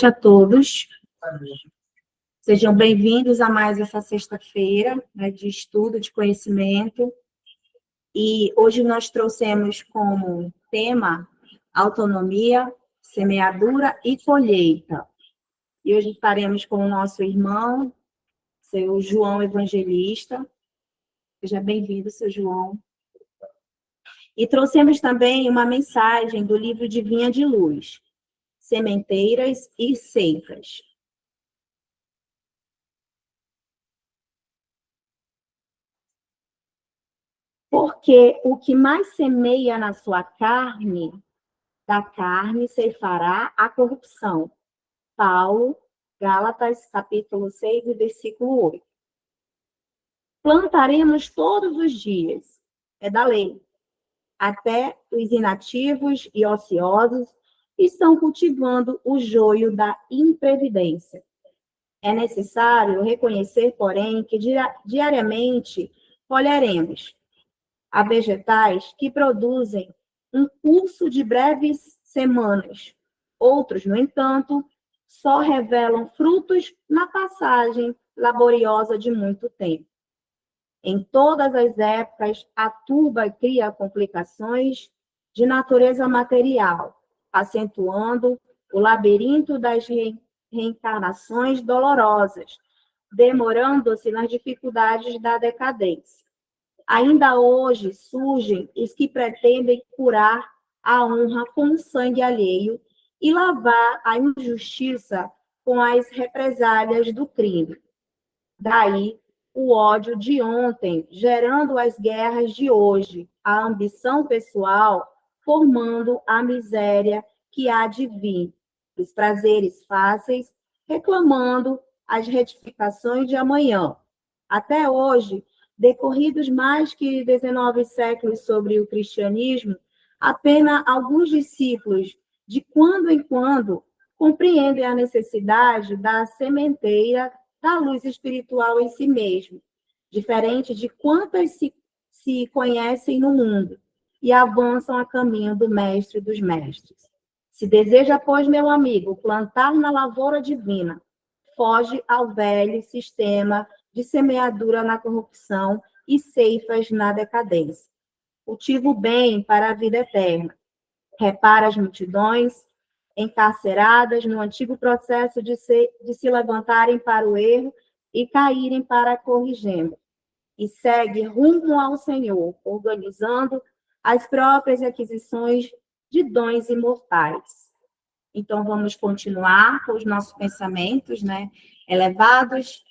A todos. Sejam bem-vindos a mais essa sexta-feira, né, de estudo, de conhecimento. E hoje nós trouxemos como tema autonomia, semeadura e colheita. E hoje estaremos com o nosso irmão, seu João Evangelista. Seja bem-vindo, seu João. E trouxemos também uma mensagem do livro de Vinha de Luz, Sementeiras e Ceifas. Porque o que mais semeia na sua carne, da carne ceifará a corrupção. Paulo, Gálatas, capítulo 6, versículo 8. Plantaremos todos os dias, é da lei. Até os inativos e ociosos estão cultivando o joio da imprevidência. É necessário reconhecer, porém, que diariamente colheremos a vegetais que produzem um curso de breves semanas. Outros, no entanto, só revelam frutos na passagem laboriosa de muito tempo. Em todas as épocas, a turba cria complicações de natureza material, acentuando o labirinto das reencarnações dolorosas, demorando-se nas dificuldades da decadência. Ainda hoje surgem os que pretendem curar a honra com o sangue alheio e lavar a injustiça com as represálias do crime. Daí o ódio de ontem, gerando as guerras de hoje, a ambição pessoal, formando a miséria que há de vir, os prazeres fáceis, reclamando as retificações de amanhã. Até hoje, decorridos mais que 19 séculos sobre o cristianismo, apenas alguns discípulos, de quando em quando, compreendem a necessidade da sementeira da luz espiritual em si mesmo, diferente de quantas se conhecem no mundo, e avançam a caminho do mestre dos mestres. Se deseja, pois, meu amigo, plantar na lavoura divina, foge ao velho sistema de semeadura na corrupção e ceifas na decadência. Cultiva o bem para a vida eterna. Repara as multidões encarceradas no antigo processo de se levantarem para o erro e caírem para a corrigenda. E segue rumo ao Senhor, organizando as próprias aquisições de dons imortais. Então, vamos continuar com os nossos pensamentos, né, elevados,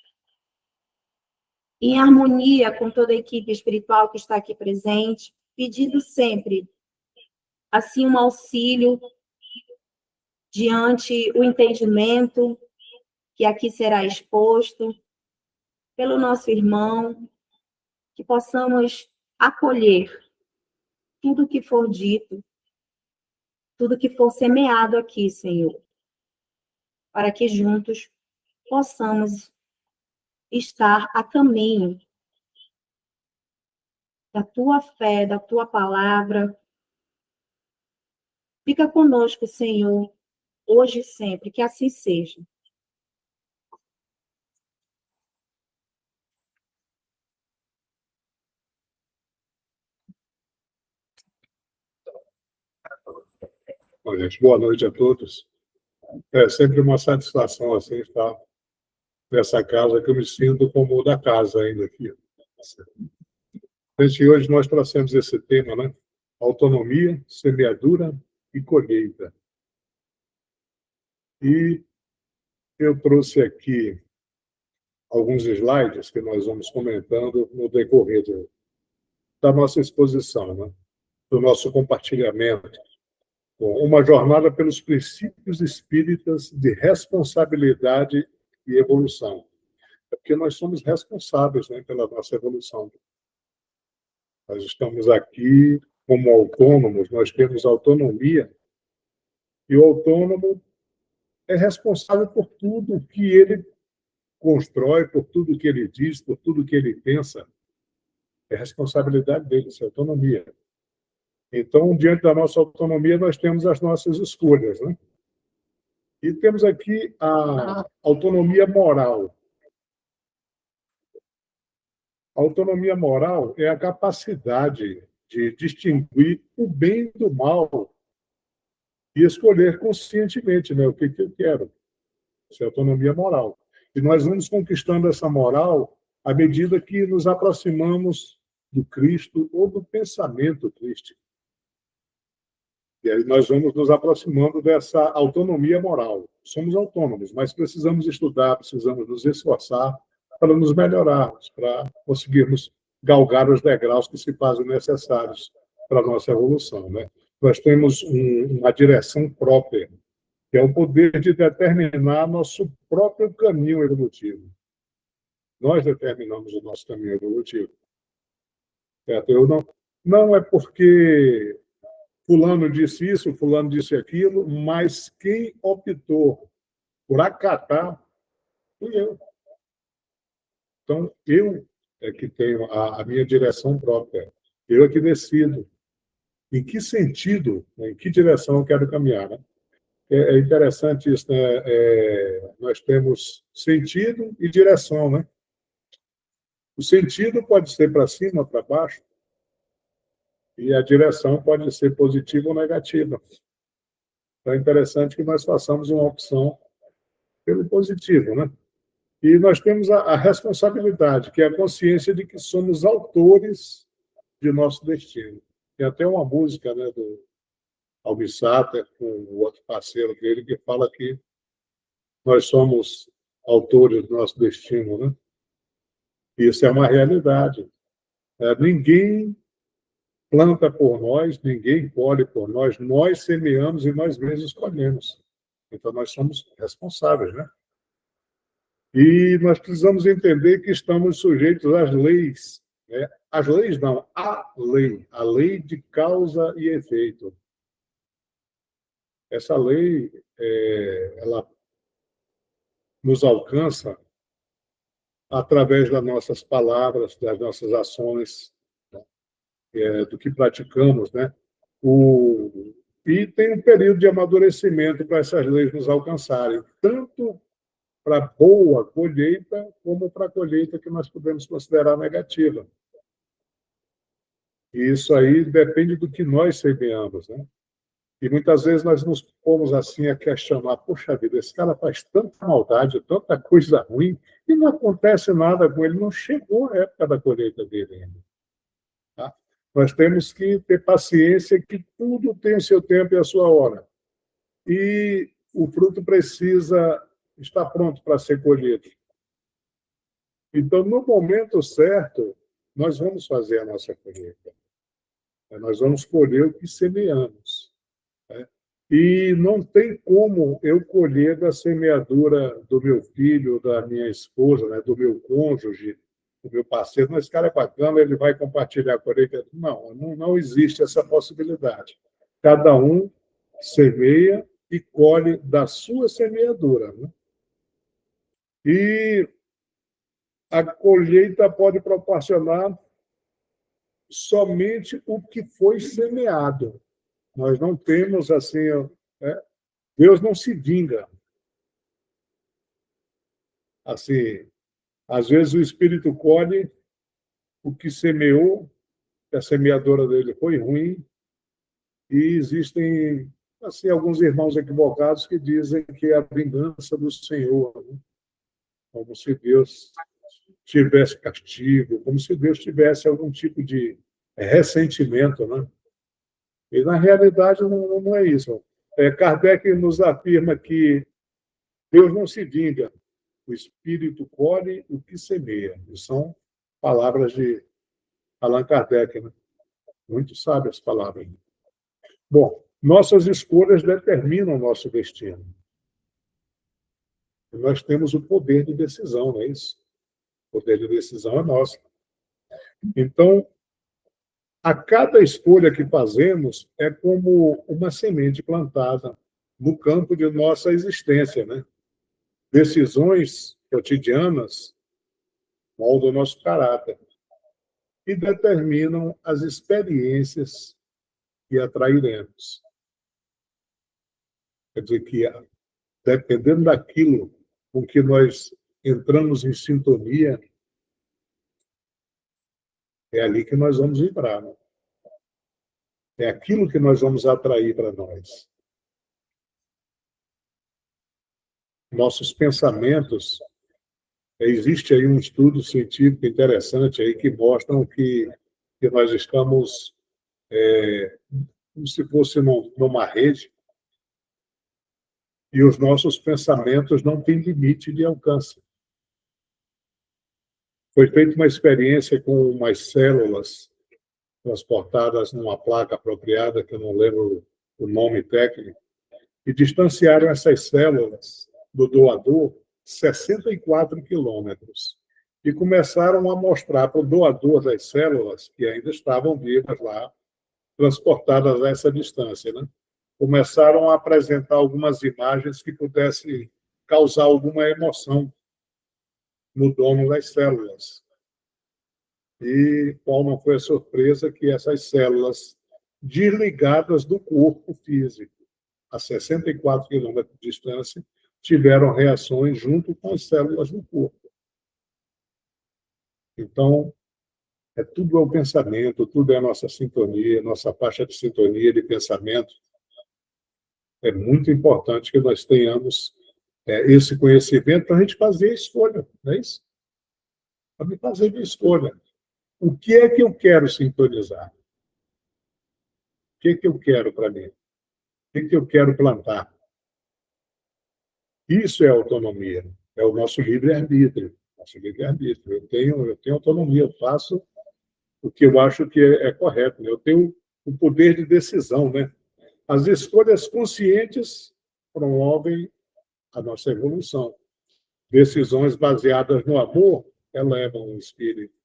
em harmonia com toda a equipe espiritual que está aqui presente, pedindo sempre, assim, um auxílio diante o entendimento que aqui será exposto pelo nosso irmão, que possamos acolher tudo que for dito, tudo que for semeado aqui, Senhor, para que juntos possamos estar a caminho da tua fé, da tua palavra. Fica conosco, Senhor, hoje e sempre, que assim seja. Bom, gente, boa noite a todos. É sempre uma satisfação assim estar nessa casa, que eu me sinto como da casa ainda aqui. Gente, hoje nós trouxemos esse tema, né? Autonomia, semeadura e colheita. E eu trouxe aqui alguns slides que nós vamos comentando no decorrer da nossa exposição, né? Do nosso compartilhamento. Bom, uma jornada pelos princípios espíritas de responsabilidade e evolução. É porque nós somos responsáveis, né, pela nossa evolução. Nós estamos aqui como autônomos, nós temos autonomia, e o autônomo é responsável por tudo que ele constrói, por tudo que ele diz, por tudo que ele pensa. É responsabilidade dele, essa autonomia. Então, diante da nossa autonomia, nós temos as nossas escolhas, né? E temos aqui a autonomia moral. A autonomia moral é a capacidade de distinguir o bem do mal e escolher conscientemente, né, o que eu quero. Isso é autonomia moral. E nós vamos conquistando essa moral à medida que nos aproximamos do Cristo ou do pensamento crístico. E aí nós vamos nos aproximando dessa autonomia moral. Somos autônomos, mas precisamos estudar, precisamos nos esforçar para nos melhorarmos, para conseguirmos galgar os degraus que se fazem necessários para a nossa evolução, né? Nós temos uma direção própria, que é o poder de determinar nosso próprio caminho evolutivo. Nós determinamos o nosso caminho evolutivo. Certo? Não é porque fulano disse isso, fulano disse aquilo, mas quem optou por acatar fui eu. Então, eu é que tenho a minha direção própria. Eu é que decido em que sentido, em que direção eu quero caminhar. Né? É interessante isso, né? Nós temos sentido e direção, né? O sentido pode ser para cima, para baixo, e a direção pode ser positiva ou negativa. Então é interessante que nós façamos uma opção pelo positivo, né? E nós temos a responsabilidade, que é a consciência de que somos autores de nosso destino. Tem até uma música, né, do Almir Sater, com o outro parceiro dele, que fala que nós somos autores do nosso destino, né? Isso é uma realidade. Ninguém planta por nós, ninguém colhe por nós, nós semeamos e nós mesmos colhemos. Então, nós somos responsáveis, né? E nós precisamos entender que estamos sujeitos às leis, né? As leis não, a lei de causa e efeito. Essa lei, ela nos alcança através das nossas palavras, das nossas ações, do que praticamos, né? E tem um período de amadurecimento para essas leis nos alcançarem, tanto para boa colheita, como para a colheita que nós podemos considerar negativa. E isso aí depende do que nós semeamos, né? E muitas vezes nós nos pomos assim a questionar, poxa vida, esse cara faz tanta maldade, tanta coisa ruim, e não acontece nada com ele, não chegou a época da colheita dele ainda. Tá? Nós temos que ter paciência que tudo tem o seu tempo e a sua hora. E o fruto precisa estar pronto para ser colhido. Então, no momento certo, nós vamos fazer a nossa colheita. Nós vamos colher o que semeamos. Né? E não tem como eu colher da semeadura do meu filho, da minha esposa, né, do meu cônjuge, do meu parceiro. Mas esse cara é bacana, ele vai compartilhar a colheita. Não existe essa possibilidade. Cada um semeia e colhe da sua semeadura. Né? E a colheita pode proporcionar somente o que foi semeado. Nós não temos assim, Deus não se vinga. Assim, às vezes o espírito colhe o que semeou, que a semeadora dele foi ruim, e existem assim alguns irmãos equivocados que dizem que é a vingança do Senhor, né? Como se Deus tivesse castigo, como se Deus tivesse algum tipo de ressentimento, né? E, na realidade, não é isso. Kardec nos afirma que Deus não se vinga, o Espírito colhe o que semeia. E são palavras de Allan Kardec, né? Muito sábias palavras. Bom, nossas escolhas determinam o nosso destino. E nós temos o poder de decisão, não é isso? O poder de decisão é nosso. Então, a cada escolha que fazemos é como uma semente plantada no campo de nossa existência, né? Decisões cotidianas moldam o nosso caráter e determinam as experiências que atrairemos. Quer dizer que dependendo daquilo com que nós entramos em sintonia, é ali que nós vamos vibrar. Né? É aquilo que nós vamos atrair para nós. Nossos pensamentos, existe aí um estudo científico interessante aí que mostram que nós estamos como se fosse numa rede e os nossos pensamentos não têm limite de alcance. Foi feita uma experiência com umas células transportadas numa placa apropriada, que eu não lembro o nome técnico, e distanciaram essas células do doador 64 quilômetros. E começaram a mostrar para o doador das células, que ainda estavam vivas lá, transportadas a essa distância, né? Começaram a apresentar algumas imagens que pudessem causar alguma emoção no dono das células. E qual não foi a surpresa que essas células desligadas do corpo físico, a 64 quilômetros de distância, tiveram reações junto com as células do corpo. Então, tudo é o pensamento, tudo é a nossa sintonia, nossa faixa de sintonia de pensamento. É muito importante que nós tenhamos esse conhecimento para a gente fazer a escolha, não é isso? Para me fazer a escolha. O que é que eu quero sintonizar? O que é que eu quero para mim? O que é que eu quero plantar? Isso é autonomia, é o nosso livre-arbítrio. Nosso livre-arbítrio. Eu tenho autonomia, eu faço o que eu acho que é correto. Né? Eu tenho o poder de decisão. Né? As escolhas conscientes promovem a nossa evolução. Decisões baseadas no amor elevam o espírito.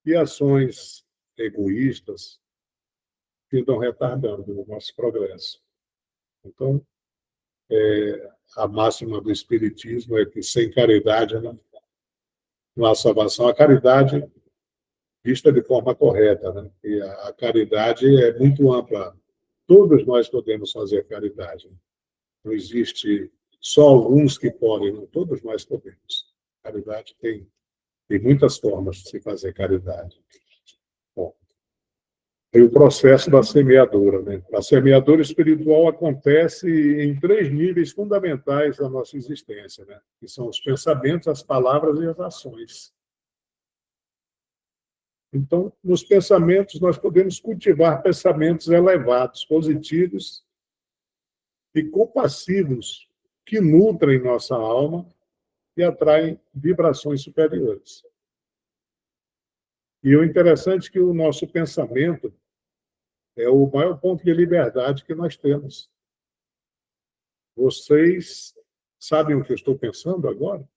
E ações egoístas ficam retardando o nosso progresso. Então, a máxima do Espiritismo é que sem caridade não há salvação. A caridade vista de forma correta, né? E a caridade é muito ampla. Todos nós podemos fazer caridade. Não existe só alguns que podem, não. Todos nós podemos. Caridade tem muitas formas de se fazer caridade. Bom, tem o processo da semeadura. Né? A semeadura espiritual acontece em 3 níveis fundamentais da nossa existência, né? Que são os pensamentos, as palavras e as ações. Então, nos pensamentos, nós podemos cultivar pensamentos elevados, positivos e compassivos, que nutrem nossa alma e atraem vibrações superiores. E o interessante é que o nosso pensamento é o maior ponto de liberdade que nós temos. Vocês sabem o que eu estou pensando agora?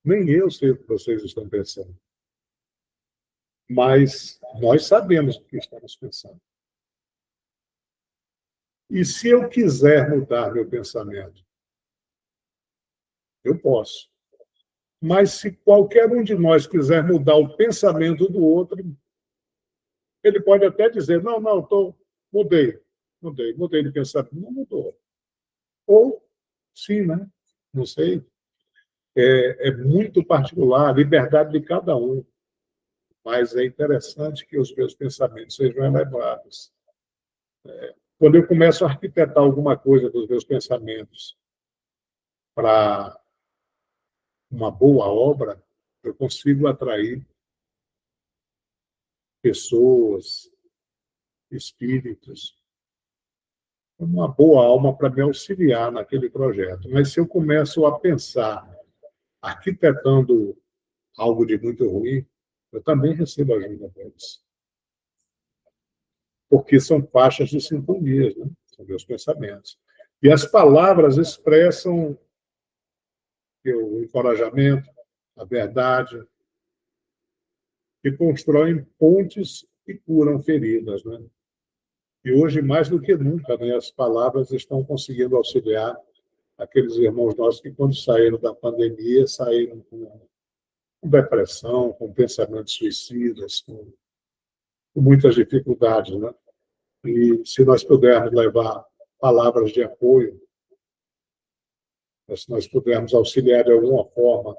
Nem eu sei o que vocês estão pensando. Mas nós sabemos o que estamos pensando. E se eu quiser mudar meu pensamento, eu posso. Mas se qualquer um de nós quiser mudar o pensamento do outro, ele pode até dizer, não, mudei de pensamento. Não mudou. Ou, sim, né? Não sei. É muito particular, a liberdade de cada um. Mas é interessante que os meus pensamentos sejam elevados. Quando eu começo a arquitetar alguma coisa dos meus pensamentos para uma boa obra, eu consigo atrair pessoas, espíritos, uma boa alma para me auxiliar naquele projeto. Mas se eu começo a pensar arquitetando algo de muito ruim, eu também recebo ajuda deles. Porque são faixas de sintonias, né? São meus pensamentos. E as palavras expressam o encorajamento, a verdade, que constroem pontes e curam feridas, né? E hoje, mais do que nunca, né, as palavras estão conseguindo auxiliar aqueles irmãos nossos que, quando saíram da pandemia, saíram com depressão, com pensamentos suicidas, com muitas dificuldades, né? E se nós pudermos levar palavras de apoio, se nós pudermos auxiliar de alguma forma,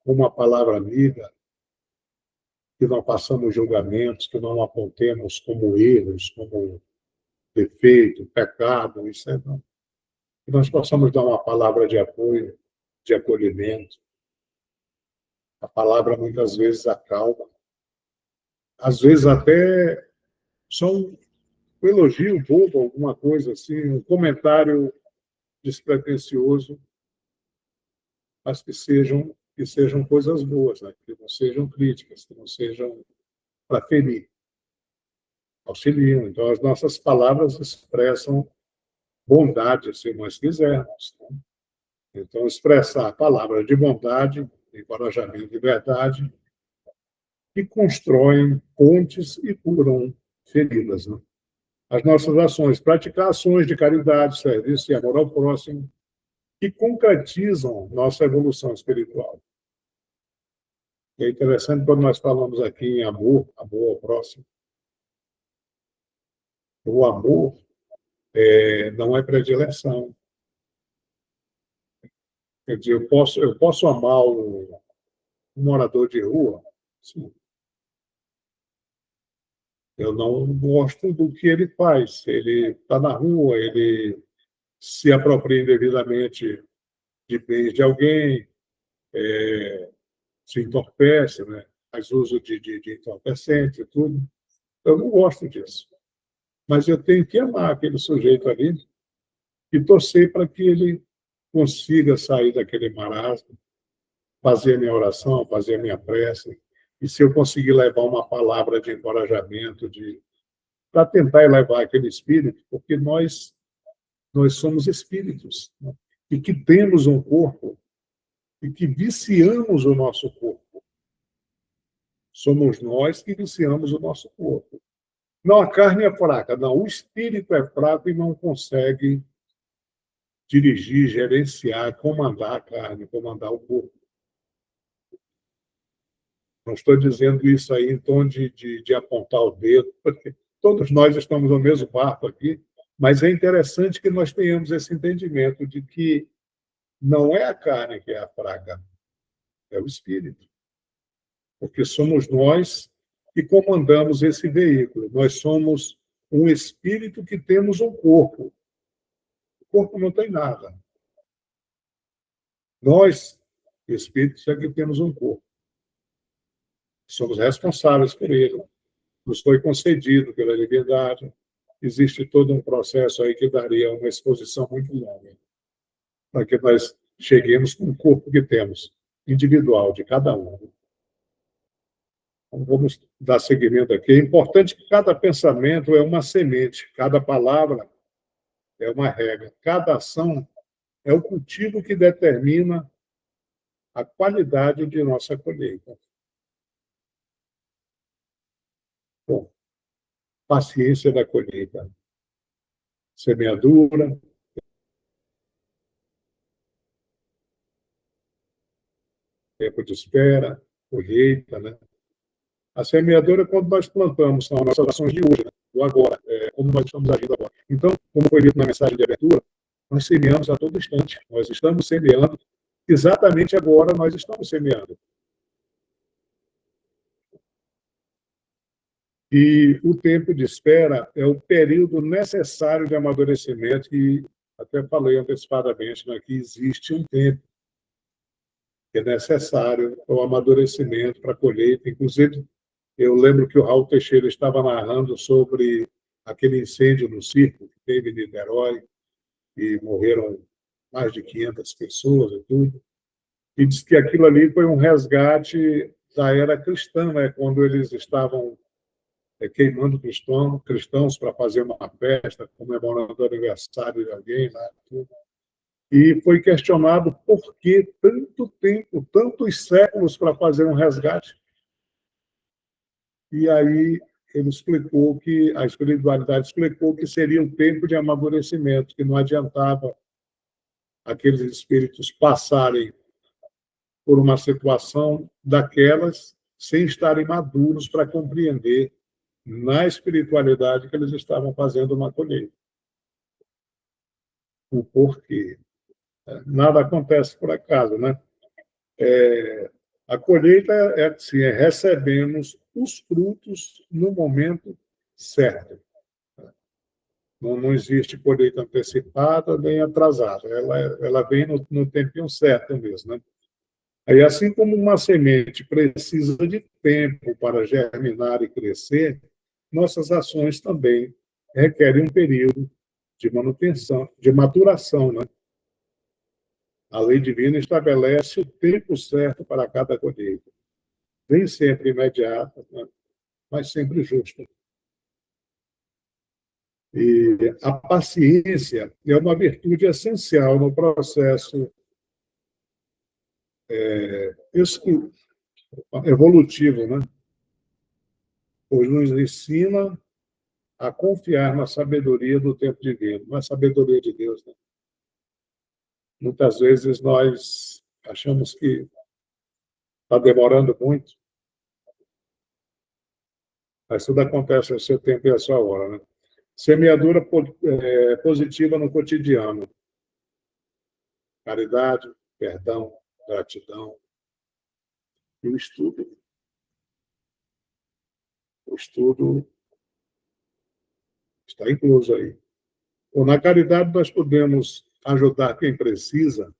uma palavra amiga, que não passamos julgamentos, que não apontemos como erros, como defeito, pecado, isso é não. Que nós possamos dar uma palavra de apoio, de acolhimento. A palavra muitas vezes acalma. Às vezes até só um elogio bobo, alguma coisa assim, um comentário despretensioso, mas que sejam coisas boas, né? Que não sejam críticas, que não sejam para ferir. Auxiliam. Então, as nossas palavras expressam bondade, se nós quisermos. Né? Então, expressar palavras de bondade, de encorajamento de verdade, que constroem pontes e curam feridas. Né? As nossas ações, praticar ações de caridade, serviço e amor ao próximo, que concretizam nossa evolução espiritual. E é interessante quando nós falamos aqui em amor, amor ao próximo. O amor não é predileção. Quer dizer, eu posso amar um morador de rua? Sim. Eu não gosto do que ele faz. Ele está na rua, ele se apropria indevidamente de bens de alguém, se entorpece, né? Faz uso de entorpecente e tudo. Eu não gosto disso. Mas eu tenho que amar aquele sujeito ali e torcer para que ele consiga sair daquele marasmo, fazer a minha oração, fazer a minha prece. E se eu conseguir levar uma palavra de encorajamento, para tentar elevar aquele espírito, porque nós somos espíritos, né? E que temos um corpo e que viciamos o nosso corpo. Somos nós que viciamos o nosso corpo. Não, a carne é fraca, não, o espírito é fraco e não consegue dirigir, gerenciar, comandar a carne, comandar o corpo. Não estou dizendo isso aí em tom de apontar o dedo, porque todos nós estamos no mesmo barco aqui, mas é interessante que nós tenhamos esse entendimento de que não é a carne que é a fraca, é o espírito. Porque somos nós que comandamos esse veículo. Nós somos um espírito que temos um corpo. O corpo não tem nada. Nós, espíritos, é que temos um corpo. Somos responsáveis por ele. Nos foi concedido pela liberdade. Existe todo um processo aí que daria uma exposição muito longa, para que nós cheguemos com o corpo que temos, individual, de cada um. Então, vamos dar seguimento aqui. É importante que cada pensamento é uma semente, cada palavra é uma regra, cada ação é o cultivo que determina a qualidade de nossa colheita. Bom, paciência da colheita. Semeadura, tempo de espera, colheita, né? A semeadura é quando nós plantamos, são as nossas ações de hoje, né? Do agora, como nós estamos agindo agora. Então, como foi dito na mensagem de abertura, nós semeamos a todo instante. Nós estamos semeando, exatamente agora nós estamos semeando. E o tempo de espera é o período necessário de amadurecimento, e até falei antecipadamente, né, que existe um tempo que é necessário para o amadurecimento, para a colheita. Inclusive, eu lembro que o Raul Teixeira estava narrando sobre aquele incêndio no circo que teve em Niterói, e morreram mais de 500 pessoas e tudo. E disse que aquilo ali foi um resgate da era cristã, né, quando eles estavam queimando cristãos para fazer uma festa, comemorando o aniversário de alguém lá, tudo. E foi questionado por que tanto tempo, tantos séculos para fazer um resgate. E aí ele explicou que, a espiritualidade explicou que seria um tempo de amadurecimento, que não adiantava aqueles espíritos passarem por uma situação daquelas sem estarem maduros para compreender na espiritualidade que eles estavam fazendo uma colheita. O porquê. Nada acontece por acaso, né? A colheita é assim, recebemos os frutos no momento certo. Não existe colheita antecipada nem atrasada. Ela vem no tempinho certo mesmo, né? Aí, assim como uma semente precisa de tempo para germinar e crescer, nossas ações também requerem um período de manutenção, de maturação, né? A lei divina estabelece o tempo certo para cada colheita. Nem sempre imediata, né? Mas sempre justa. E a paciência é uma virtude essencial no processo evolutivo, né? Pois nos ensina a confiar na sabedoria do tempo divino, na sabedoria de Deus, né? Muitas vezes nós achamos que está demorando muito, mas tudo acontece ao seu tempo e à sua hora, né? Semeadura positiva no cotidiano. Caridade, perdão, gratidão e o estudo. O estudo está incluso aí. Ou na caridade nós podemos ajudar quem precisa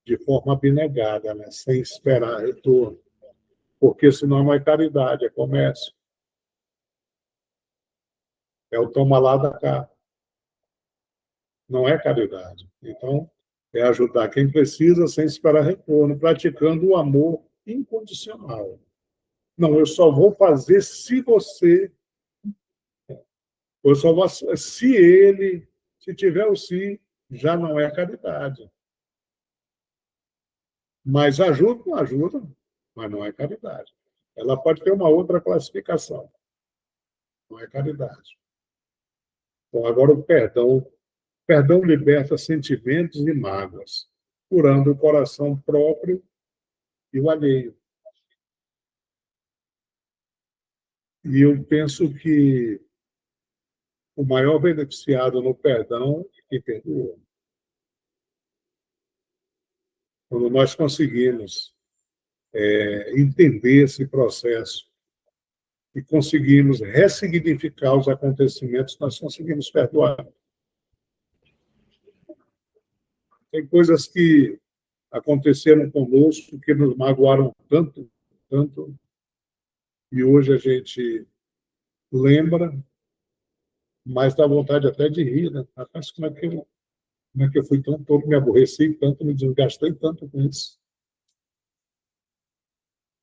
de forma abnegada, né? Sem esperar retorno. Porque senão não é caridade, é comércio. É o toma lá da cá. Não é caridade. Então, é ajudar quem precisa sem esperar retorno, praticando o amor incondicional. Não, eu só vou fazer se você. Eu só vou, se ele, se tiver o si, já não é caridade. Mas ajuda, não ajuda, mas não é caridade. Ela pode ter uma outra classificação. Não é caridade. Então, agora o perdão. O perdão liberta sentimentos e mágoas, curando o coração próprio e o alheio. E eu penso que o maior beneficiado no perdão é quem perdoa. Quando nós conseguimos entender esse processo e conseguimos ressignificar os acontecimentos, nós conseguimos perdoar. Tem coisas que aconteceram conosco que nos magoaram tanto, tanto, e hoje a gente lembra, mas dá vontade até de rir, né? Rapaz, como é que eu fui tão todo, me aborreci tanto, me desgastei tanto com isso.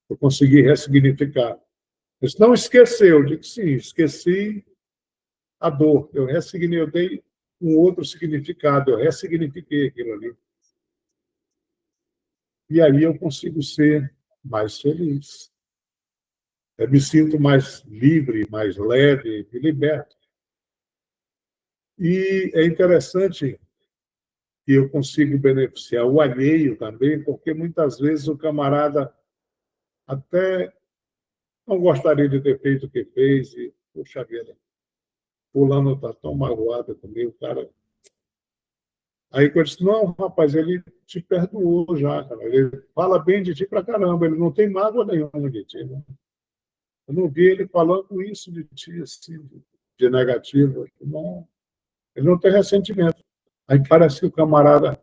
Eu consegui ressignificar. Mas não esqueceu, eu digo sim, esqueci a dor. Eu ressignifiquei um outro significado, eu ressignifiquei aquilo ali. E aí eu consigo ser mais feliz. Eu me sinto mais livre, mais leve, me liberto. E é interessante que eu consigo beneficiar o alheio também, porque muitas vezes o camarada até não gostaria de ter feito o que fez, e, puxa vida, fulano está tão magoado comigo, cara. Aí eu disse, não, rapaz, ele te perdoou já, cara. Ele fala bem de ti pra caramba, ele não tem mágoa nenhuma de ti, né? Eu não vi ele falando isso de ti, assim, de negativo. Não, ele não tem ressentimento. Aí parece que o camarada,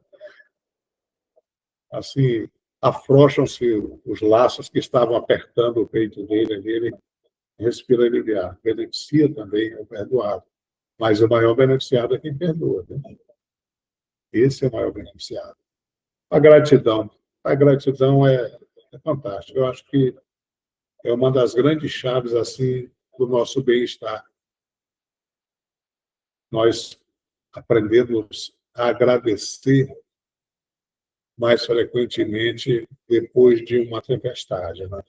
assim, afrouxam-se os laços que estavam apertando o peito dele, ele respira aliviar. Beneficia também o perdoado. Mas o maior beneficiado é quem perdoa, né? Esse é o maior beneficiado. A gratidão. A gratidão é fantástica. Eu acho que é uma das grandes chaves assim do nosso bem-estar. Nós aprendemos a agradecer mais frequentemente depois de uma tempestade, né?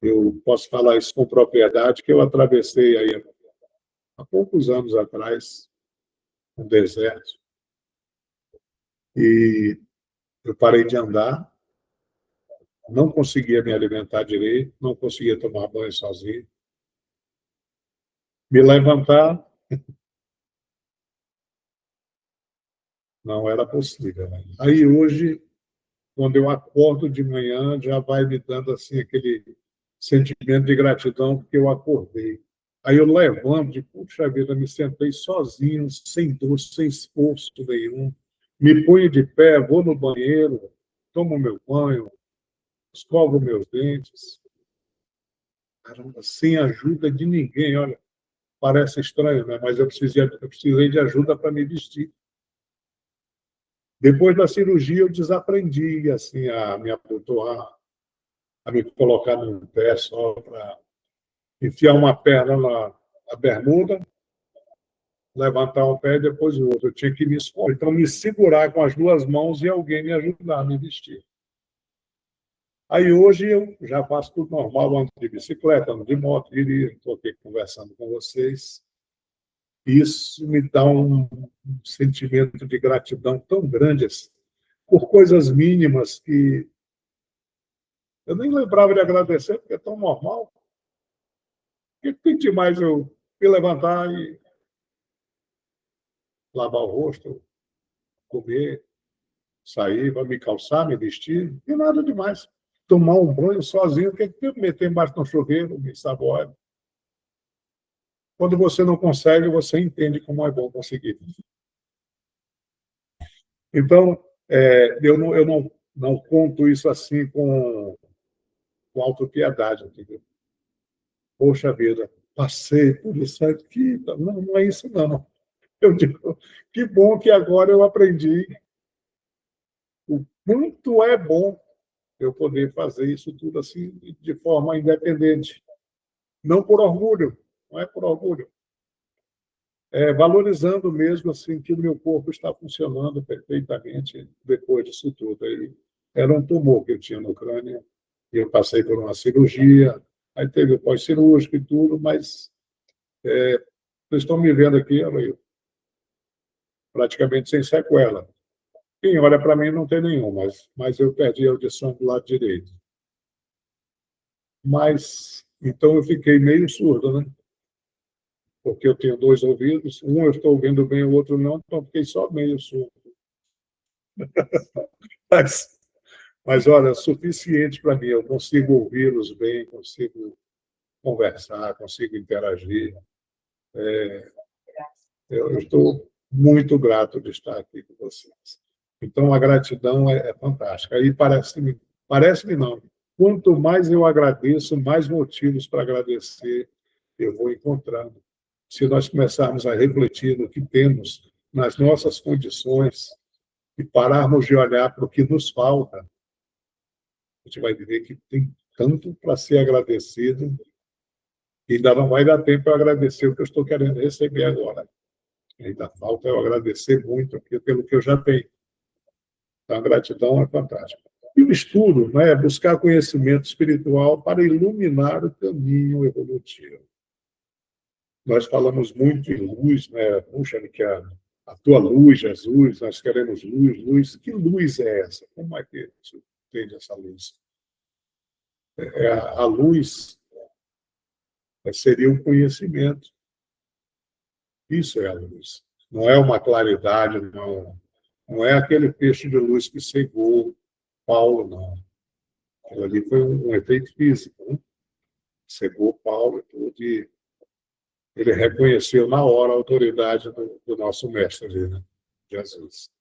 Eu posso falar isso com propriedade, que eu atravessei aí há poucos anos atrás um deserto e eu parei de andar, não conseguia me alimentar direito, não conseguia tomar banho sozinho, me levantar, Não era possível. Né? Aí hoje, quando eu acordo de manhã, já vai me dando assim aquele sentimento de gratidão porque eu acordei. Aí eu levanto, de puxa vida, me sentei sozinho, sem dor, sem esforço nenhum, me ponho de pé, vou no banheiro, tomo meu banho, escovo meus dentes. Caramba, sem ajuda de ninguém, olha, parece estranho, né? Mas eu precisei de ajuda para me vestir. Depois da cirurgia, eu desaprendi assim, a me abotoar, a me colocar num pé só para enfiar uma perna na bermuda, levantar um pé e depois o outro. Eu tinha que me esconder. Então, me segurar com as duas mãos e alguém me ajudar a me vestir. Aí hoje eu já faço tudo normal, ando de bicicleta, ando de moto, estou aqui conversando com vocês. Isso me dá um sentimento de gratidão tão grande assim, por coisas mínimas que eu nem lembrava de agradecer, porque é tão normal. O que tem de mais eu me levantar e lavar o rosto, comer, sair, vai me calçar, me vestir, e nada demais. Tomar um banho sozinho, o que eu meter embaixo no chuveiro, me ensaboar. Quando você não consegue, você entende como é bom conseguir. Então, eu não conto isso assim com autopiedade, entendeu? Poxa vida, passei por isso aqui. Não, não é isso, não. Eu digo, que bom que agora eu aprendi o quanto é bom eu poder fazer isso tudo assim de forma independente. Não por orgulho, não é por orgulho. É valorizando mesmo assim que o meu corpo está funcionando perfeitamente depois disso tudo. Aí, era um tumor que eu tinha no crânio, e eu passei por uma cirurgia, aí teve o pós-cirúrgico e tudo, mas vocês estão me vendo aqui, praticamente sem sequela. Quem olha para mim não tem nenhum, mas eu perdi a audição do lado direito. Mas, então eu fiquei meio surdo, né? Porque eu tenho dois ouvidos, um eu estou ouvindo bem, o outro não, então fiquei só meio surdo. Mas, mas olha, é suficiente para mim, eu consigo ouvi-los bem, consigo conversar, consigo interagir. Eu estou muito grato de estar aqui com vocês. Então, a gratidão é fantástica. Aí parece-me não. Quanto mais eu agradeço, mais motivos para agradecer eu vou encontrando. Se nós começarmos a refletir no que temos, nas nossas condições, e pararmos de olhar para o que nos falta, a gente vai ver que tem tanto para ser agradecido, e ainda não vai dar tempo para agradecer o que eu estou querendo receber agora. Ainda falta eu agradecer muito aqui pelo que eu já tenho. Então, a gratidão é fantástica. E o estudo, né, é buscar conhecimento espiritual para iluminar o caminho evolutivo. Nós falamos muito em luz, né? Puxa, que a tua luz, Jesus, nós queremos luz, luz. Que luz é essa? Como é que você entende essa luz? A luz seria o conhecimento. Isso é a luz. Não é uma claridade, não é aquele feixe de luz que cegou Paulo, não. Aquilo ali foi um efeito físico, né? Cegou Paulo e tudo, e ele reconheceu na hora a autoridade do nosso mestre ali, né? Jesus.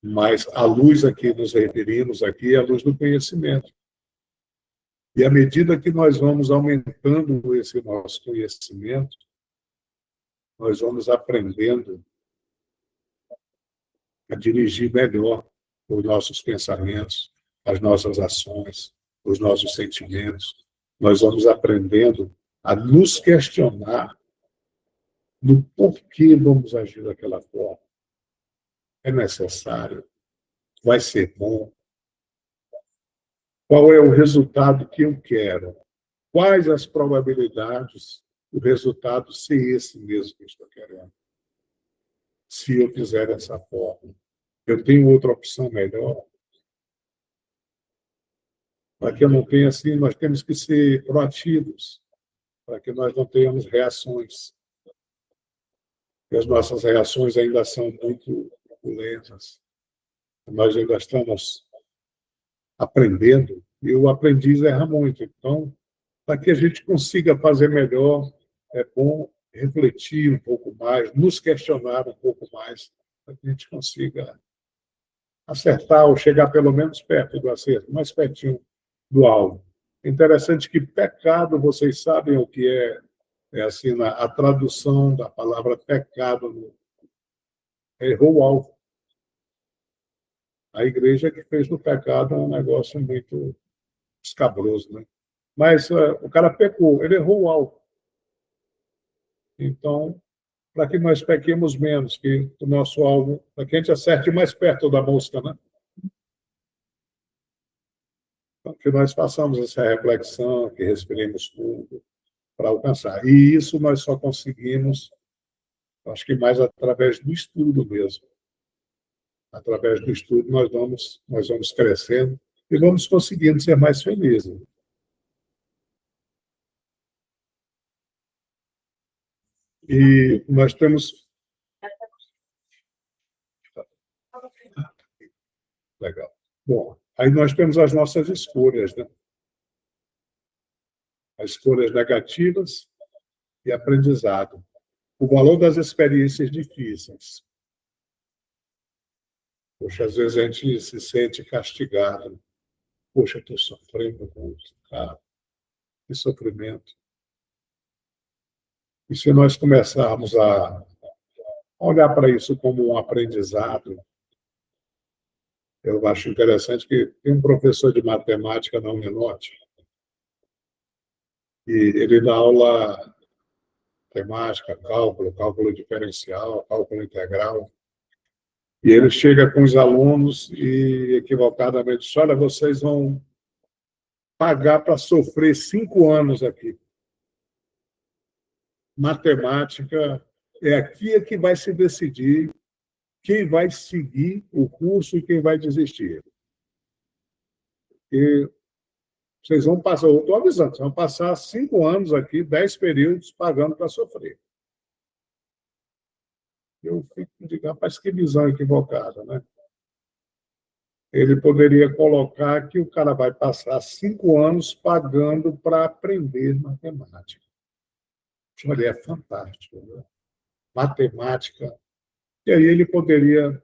Mas a luz a que nos referimos aqui é a luz do conhecimento. E à medida que nós vamos aumentando esse nosso conhecimento, nós vamos aprendendo a dirigir melhor os nossos pensamentos, as nossas ações, os nossos sentimentos. Nós vamos aprendendo a nos questionar do porquê vamos agir daquela forma. É necessário? Vai ser bom? Qual é o resultado que eu quero? Quais as probabilidades do resultado ser esse mesmo que eu estou querendo? Se eu fizer dessa forma, eu tenho outra opção melhor? Para que eu não tenha assim, nós temos que ser proativos, para que nós não tenhamos reações. E as nossas reações ainda são muito turbulentas. Nós ainda estamos aprendendo, e o aprendiz erra muito. Então, para que a gente consiga fazer melhor, é bom refletir um pouco mais, nos questionar um pouco mais, para que a gente consiga acertar ou chegar pelo menos perto do acerto, mais pertinho do alvo. Interessante que pecado, vocês sabem o que é assim, a tradução da palavra pecado, errou o alvo. A igreja que fez do pecado um negócio muito escabroso, né? Mas o cara pecou, ele errou o alvo. Então, para que nós pequemos menos, que o nosso alvo, para que a gente acerte mais perto da mosca, né? Então, que nós façamos essa reflexão, que respiremos fundo para alcançar. E isso nós só conseguimos, acho que mais através do estudo mesmo. Através do estudo nós vamos crescendo e vamos conseguindo ser mais felizes. E nós temos... Legal. Bom, aí nós temos as nossas escolhas, né? As escolhas negativas e aprendizado. O valor das experiências difíceis. Poxa, às vezes a gente se sente castigado. Poxa, estou sofrendo muito, cara. Que sofrimento. E se nós começarmos a olhar para isso como um aprendizado, eu acho interessante que tem um professor de matemática na Uninorte, e ele dá aula matemática, cálculo diferencial, cálculo integral, e ele chega com os alunos e, equivocadamente, diz: olha, vocês vão pagar para sofrer 5 anos aqui. Matemática aqui que vai se decidir quem vai seguir o curso e quem vai desistir. E vocês vão passar, eu estou avisando, vocês vão passar 5 anos aqui, 10 períodos, pagando para sofrer. Eu fico de rapaz, que visão equivocada, né? Ele poderia colocar que o cara vai passar 5 anos pagando para aprender matemática. Olha, é fantástico, né? Matemática. E aí ele poderia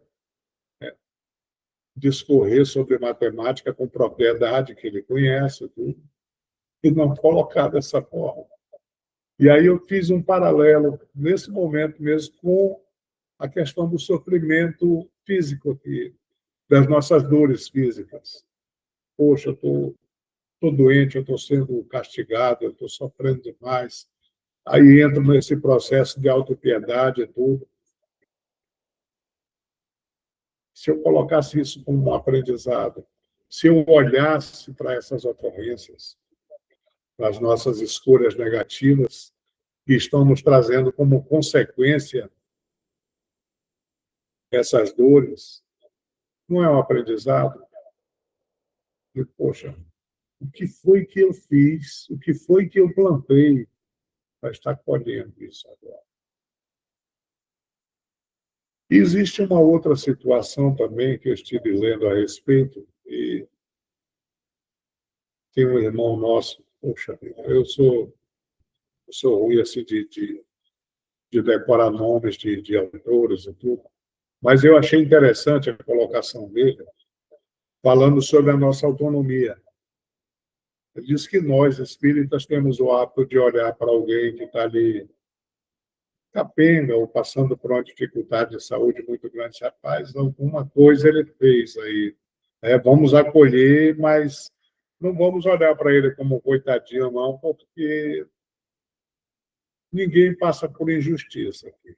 discorrer sobre matemática com propriedade, que ele conhece, tudo, e não colocar dessa forma. E aí eu fiz um paralelo, nesse momento mesmo, com a questão do sofrimento físico aqui, das nossas dores físicas. Poxa, eu estou doente, eu estou sendo castigado, eu estou sofrendo demais. Aí entro nesse processo de autopiedade e tudo. Se eu colocasse isso como um aprendizado, se eu olhasse para essas ocorrências, para as nossas escolhas negativas, que estão nos trazendo como consequência essas dores, não é um aprendizado? E, poxa, o que foi que eu fiz, o que foi que eu plantei para estar colhendo isso agora? E existe uma outra situação também que eu estive lendo a respeito, e tem um irmão nosso, poxa, eu sou ruim assim de decorar nomes de autores e tudo, mas eu achei interessante a colocação dele, falando sobre a nossa autonomia. Ele diz que nós, espíritas, temos o hábito de olhar para alguém que está ali capenga ou passando por uma dificuldade de saúde muito grande. Rapaz, alguma coisa ele fez aí. Vamos acolher, mas não vamos olhar para ele como coitadinho, não, porque ninguém passa por injustiça aqui.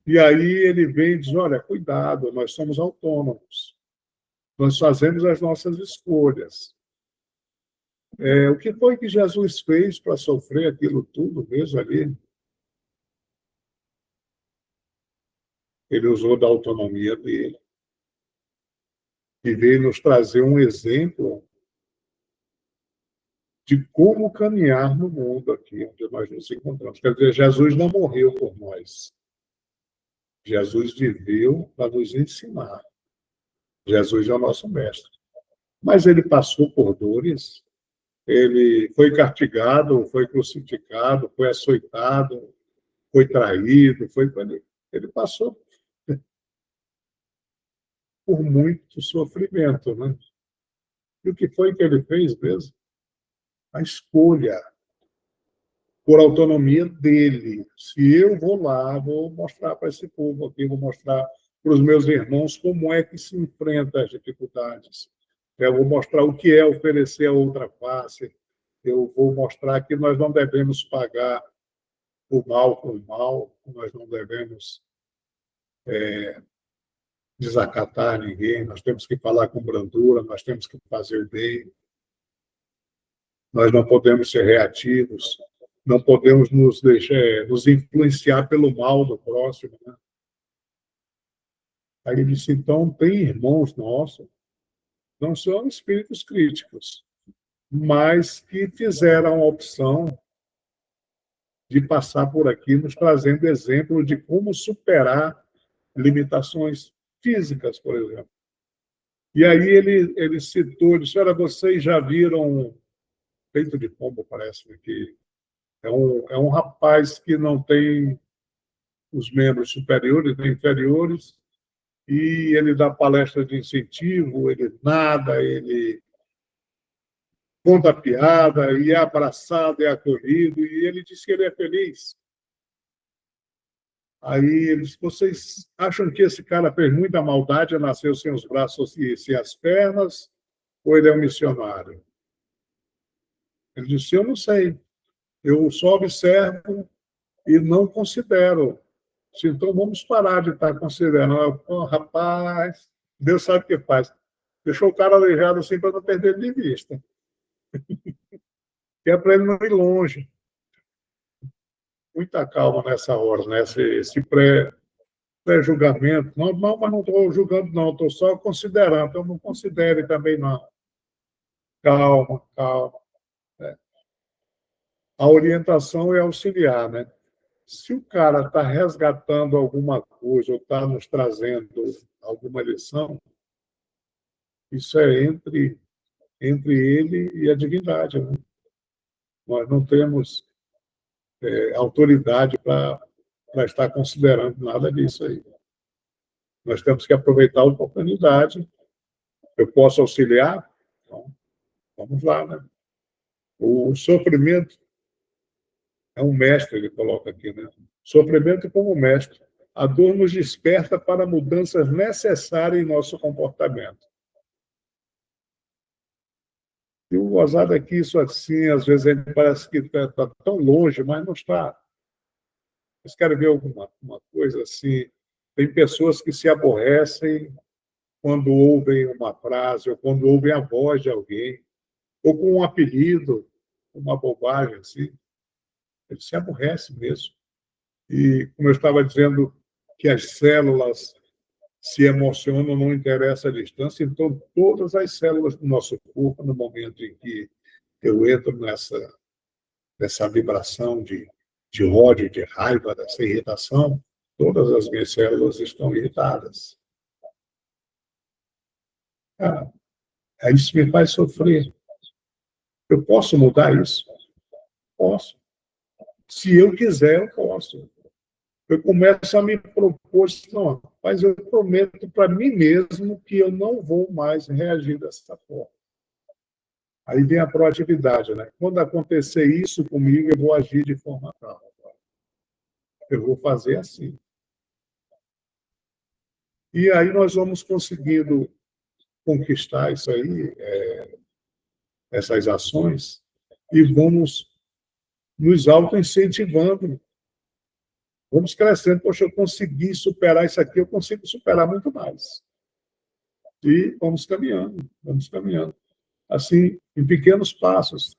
E aí ele vem e diz: olha, cuidado, nós somos autônomos. Nós fazemos as nossas escolhas. O que foi que Jesus fez para sofrer aquilo tudo mesmo ali? Ele usou da autonomia dele. E veio nos trazer um exemplo de como caminhar no mundo aqui onde nós nos encontramos. Quer dizer, Jesus não morreu por nós. Jesus viveu para nos ensinar. Jesus é o nosso mestre. Mas ele passou por dores, ele foi castigado, foi crucificado, foi açoitado, foi traído, ele passou por muito sofrimento, né? E o que foi que ele fez mesmo? A escolha por autonomia dele. Se eu vou lá, vou mostrar para esse povo aqui, vou mostrar para os meus irmãos como é que se enfrenta as dificuldades. Eu vou mostrar o que é oferecer a outra face. Eu vou mostrar que nós não devemos pagar o mal com o mal, nós não devemos desacatar ninguém, nós temos que falar com brandura, nós temos que fazer o bem, nós não podemos ser reativos, não podemos nos influenciar pelo mal do próximo. Né? Aí ele disse, então, tem irmãos nossos, não são espíritos críticos, mas que fizeram a opção de passar por aqui, nos trazendo exemplo de como superar limitações físicas, por exemplo. E aí ele citou, ele disse, olha, vocês já viram peito de pombo, parece, que é um rapaz que não tem os membros superiores nem inferiores, e ele dá palestra de incentivo, ele nada, ele conta piada, e é abraçado, é acolhido, e ele diz que ele é feliz. Aí eles, vocês acham que esse cara fez muita maldade, nasceu sem os braços e sem as pernas, ou ele é um missionário? Ele disse, eu não sei, eu só observo e não considero. Então vamos parar de estar considerando. Oh, rapaz, Deus sabe o que faz. Deixou o cara aleijado assim para não perder de vista. Que é para ele não ir longe. Muita calma nessa hora, né? Esse pré-julgamento. Não, mas não estou julgando, não, estou só considerando. Então não considere também, não. Calma, calma. A orientação é auxiliar, né? Se o cara está resgatando alguma coisa ou está nos trazendo alguma lição, isso é entre ele e a divindade. Né? Nós não temos autoridade para estar considerando nada disso aí. Nós temos que aproveitar a oportunidade. Eu posso auxiliar? Então, vamos lá. Né? O sofrimento é um mestre, ele coloca aqui. Né? Sofrimento como mestre. A dor nos desperta para mudanças necessárias em nosso comportamento. E o gozado é que isso assim, às vezes, ele parece que está tão longe, mas não está. Vocês querem ver alguma coisa assim? Tem pessoas que se aborrecem quando ouvem uma frase, ou quando ouvem a voz de alguém, ou com um apelido, uma bobagem assim. Ele se aborrece mesmo. E, como eu estava dizendo, que as células se emocionam, não interessa a distância, então todas as células do nosso corpo, no momento em que eu entro nessa vibração de ódio, de raiva, dessa irritação, todas as minhas células estão irritadas. Isso me faz sofrer. Eu posso mudar isso? Posso. Se eu quiser, eu posso. Eu começo a me propor, não, mas eu prometo para mim mesmo que eu não vou mais reagir dessa forma. Aí vem a proatividade, né? Quando acontecer isso comigo, eu vou agir de forma calma. Eu vou fazer assim. E aí nós vamos conseguindo conquistar isso aí, essas ações, e vamos nos auto-incentivando. Vamos crescendo. Poxa, eu consegui superar isso aqui, eu consigo superar muito mais. E vamos caminhando, vamos caminhando. Assim, em pequenos passos.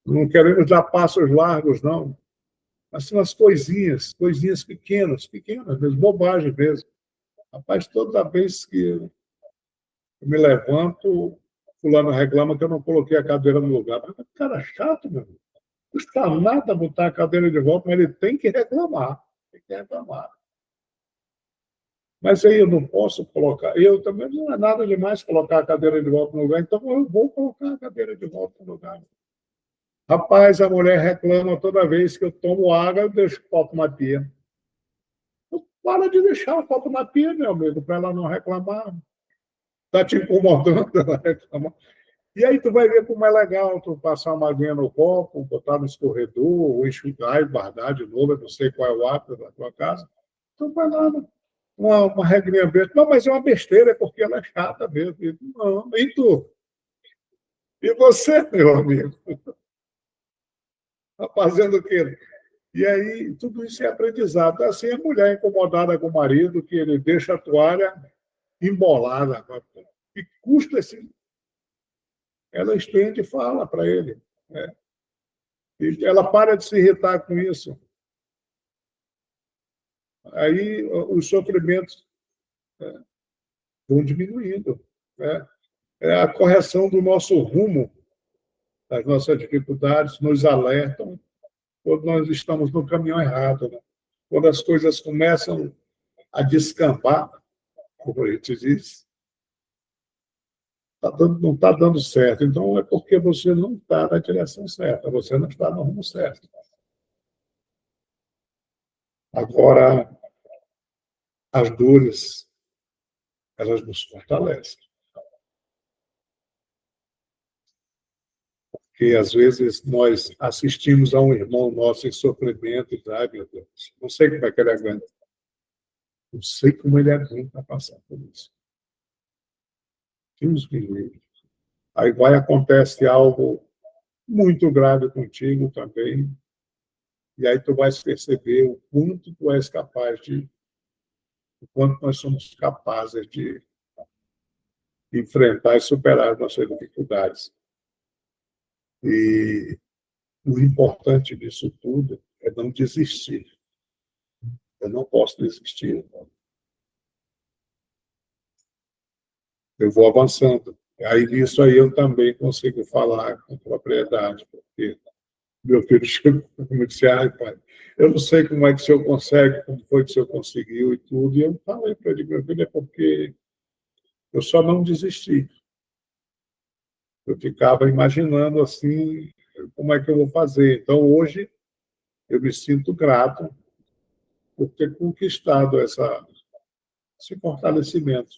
Não queremos dar passos largos, não. Mas são as coisinhas pequenas, mesmo, bobagem mesmo. Rapaz, toda vez que eu me levanto, fulano reclama que eu não coloquei a cadeira no lugar. Mas cara chato, meu amigo. Não custa nada botar a cadeira de volta, mas ele tem que reclamar. Tem que reclamar. Mas aí eu não posso colocar, eu também não é nada demais colocar a cadeira de volta no lugar, então eu vou colocar a cadeira de volta no lugar. Rapaz, a mulher reclama toda vez que eu tomo água, eu deixo o copo na pia. Para de deixar o copo na pia, meu amigo, para ela não reclamar. Está te incomodando, ela reclama. E aí tu vai ver como é legal tu passar uma aguinha no copo, botar no escorredor, ou enxugar e guardar de novo, eu não sei qual é o hábito da tua casa. Então vai lá, uma regrinha besta. Não, mas é uma besteira, é porque ela é chata mesmo. Não, e tu? E você, meu amigo? Está fazendo o quê? E aí, tudo isso é aprendizado. Assim, a mulher incomodada com o marido, que ele deixa a toalha embolada. E custa esse. Ela estende e fala para ele. Né? E ela para de se irritar com isso. Aí os sofrimentos vão diminuindo. Né? É a correção do nosso rumo, das nossas dificuldades, nos alertam quando nós estamos no caminho errado. Né? Quando as coisas começam a descambar, como a gente diz, não está dando certo. Então, é porque você não está na direção certa, você não está no rumo certo. Agora, as dores, elas nos fortalecem. Porque, às vezes, nós assistimos a um irmão nosso em sofrimento e, ai, meu Deus, não sei como é que ele aguenta. Não sei como ele aguenta passar por isso. Deus me livre. Aí vai, acontece algo muito grave contigo também, e aí tu vais perceber o quanto tu és capaz de, o quanto nós somos capazes de enfrentar e superar as nossas dificuldades. E o importante disso tudo é não desistir. Eu não posso desistir. Eu vou avançando. Aí nisso aí eu também consigo falar com propriedade, porque meu filho chegou e me disse, ai, pai, eu não sei como é que o senhor consegue, como foi que o senhor conseguiu e tudo. E eu falei para ele, meu filho, é porque eu só não desisti. Eu ficava imaginando assim, como é que eu vou fazer. Então, hoje, eu me sinto grato por ter conquistado esse fortalecimento.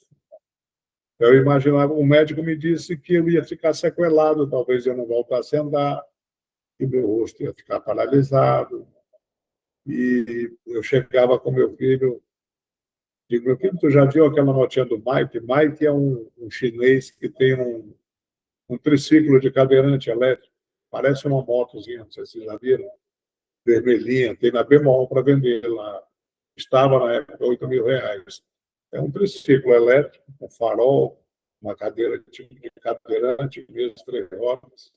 Eu imaginava, o médico me disse que eu ia ficar sequelado, talvez eu não voltasse a andar, que meu rosto ia ficar paralisado. E eu chegava com meu filho, digo, meu filho, tu já viu aquela notinha do Mike? Mike é um chinês que tem um triciclo de cadeirante elétrico, parece uma motozinha, não sei se vocês já viram, vermelhinha, tem na Bemol para vender lá. Estava na época R$ 8.000. É um triciclo elétrico, com farol, uma cadeira tipo de cadeirante, mesmo 3 rodas.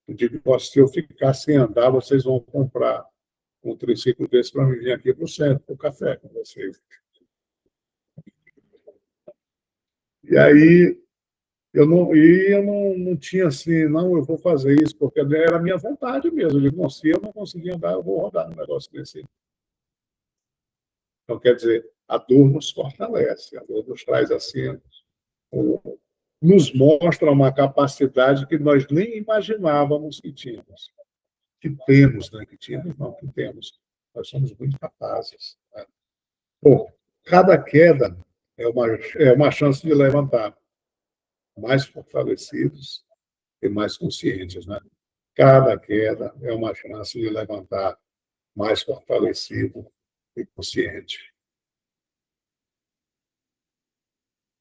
Eu digo, se eu ficar sem andar, vocês vão comprar um triciclo desse para mim vir aqui para o centro, para o café com vocês. E aí eu não tinha assim, não, eu vou fazer isso, porque era a minha vontade mesmo. Eu digo, se eu não conseguir andar, eu vou rodar no negócio desse. Então, quer dizer, a dor nos fortalece, a dor nos traz assim, nos mostra uma capacidade que nós nem imaginávamos que tínhamos. Que temos, né? Que tínhamos, não, que temos. Nós somos muito capazes. Né? Bom, cada queda é uma chance de levantar mais fortalecidos e mais conscientes. Né? Cada queda é uma chance de levantar mais fortalecido e consciente.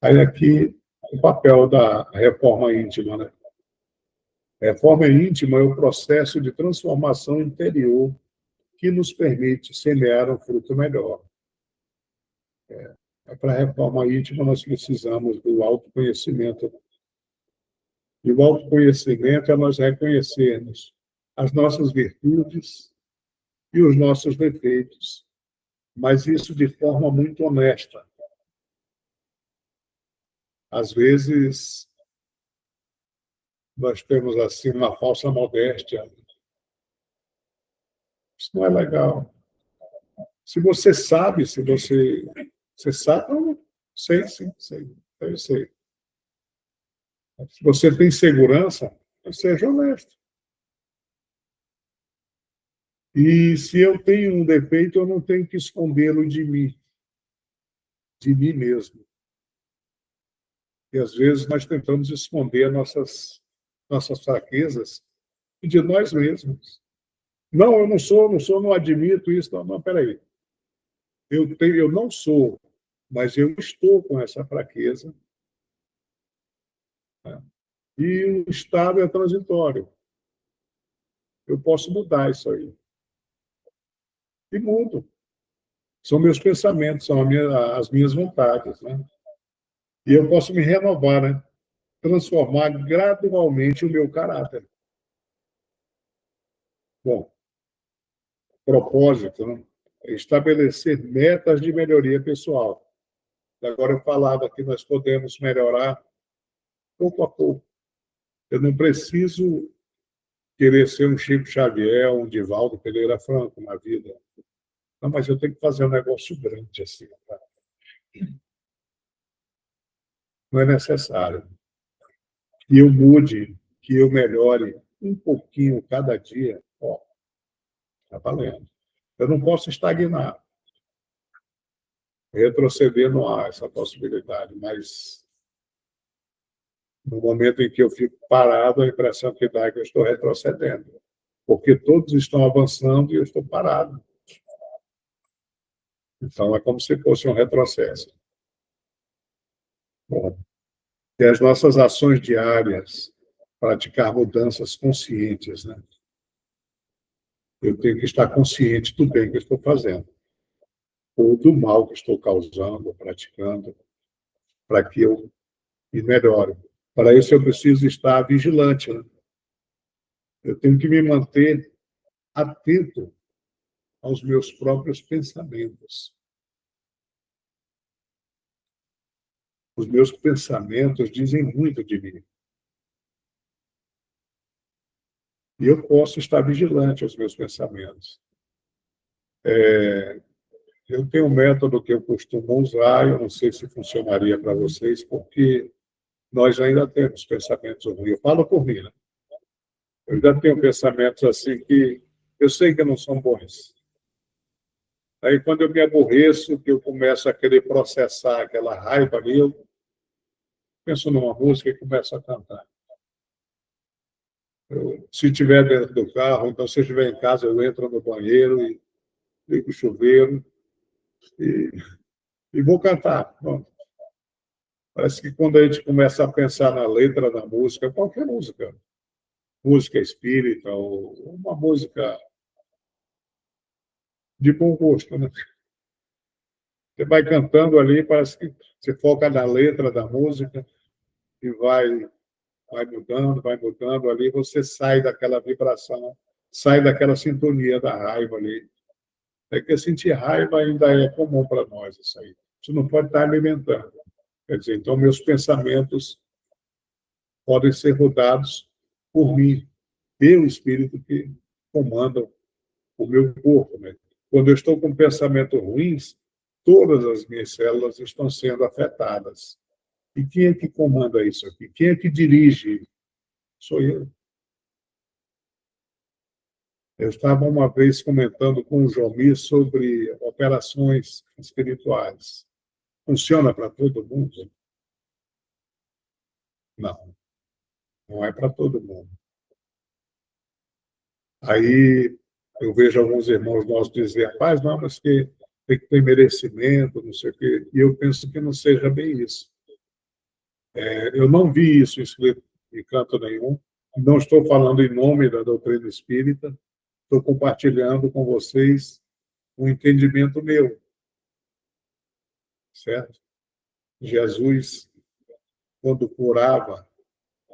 Aí aqui o papel da reforma íntima. Né? Reforma íntima é o processo de transformação interior que nos permite semear um fruto melhor. Para a reforma íntima, nós precisamos do autoconhecimento. E o autoconhecimento é nós reconhecermos as nossas virtudes e os nossos defeitos, mas isso de forma muito honesta. Às vezes, nós temos assim uma falsa modéstia. Isso não é legal. Se você sabe, se você Você sabe? Não, sei, sim, sei. Eu sei. Se você tem segurança, seja honesto. E se eu tenho um defeito, eu não tenho que escondê-lo de mim mesmo. E às vezes nós tentamos esconder nossas fraquezas e de nós mesmos. Não, eu não admito isso. Não, não, peraí. Eu não sou, mas eu estou com essa fraqueza. Né? E o estado é transitório. Eu posso mudar isso aí. E mudo. São meus pensamentos, são as minhas vontades. Né? E eu posso me renovar, né? Transformar gradualmente o meu caráter. Bom, propósito, né? Estabelecer metas de melhoria pessoal. Agora eu falava que nós podemos melhorar pouco a pouco. Eu não preciso querer ser um Chico Xavier, um Divaldo Pereira Franco na vida. Não, mas eu tenho que fazer um negócio grande assim. Tá? Não é necessário. Que eu mude, que eu melhore um pouquinho cada dia. Ó, está valendo. Eu não posso estagnar. Retroceder não há essa possibilidade, mas no momento em que eu fico parado, a impressão que dá é que eu estou retrocedendo, porque todos estão avançando e eu estou parado. Então, é como se fosse um retrocesso. Bom, e as nossas ações diárias, praticar mudanças conscientes, né? Eu tenho que estar consciente do bem que eu estou fazendo, ou do mal que estou causando, praticando, para que eu me melhore. Para isso, eu preciso estar vigilante, né? Eu tenho que me manter atento aos meus próprios pensamentos. Os meus pensamentos dizem muito de mim. E eu posso estar vigilante aos meus pensamentos. Eu tenho um método que eu costumo usar, eu não sei se funcionaria para vocês, porque nós ainda temos pensamentos ruins. Eu falo por mim, né? Eu ainda tenho pensamentos assim que eu sei que não são bons. Aí, quando eu me aborreço, que eu começo a querer processar aquela raiva ali, eu penso numa música e começo a cantar. Se estiver dentro do carro, então, se eu estiver em casa, eu entro no banheiro e ligo o chuveiro e, e vou cantar. Bom, parece que quando a gente começa a pensar na letra da música, qualquer música espírita ou uma música de bom gosto, né? Você vai cantando ali, parece que você foca na letra da música e vai mudando ali, você sai daquela vibração, sai daquela sintonia da raiva ali. É que sentir raiva ainda é comum para nós, isso aí. Isso não pode estar alimentando. Quer dizer, então, meus pensamentos podem ser rodados por mim, pelo espírito que comanda o meu corpo. Né? Quando eu estou com pensamentos ruins, todas as minhas células estão sendo afetadas. E quem é que comanda isso aqui? Quem é que dirige? Sou eu. Eu estava uma vez comentando com o Jomir sobre operações espirituais. Funciona para todo mundo? Não, não é para todo mundo. Aí eu vejo alguns irmãos nossos dizer, rapaz, não, mas que tem que ter merecimento, não sei o quê. E eu penso que não seja bem isso. Eu não vi isso escrito em canto nenhum. Não estou falando em nome da doutrina espírita, estou compartilhando com vocês um entendimento meu, certo? Jesus, quando curava,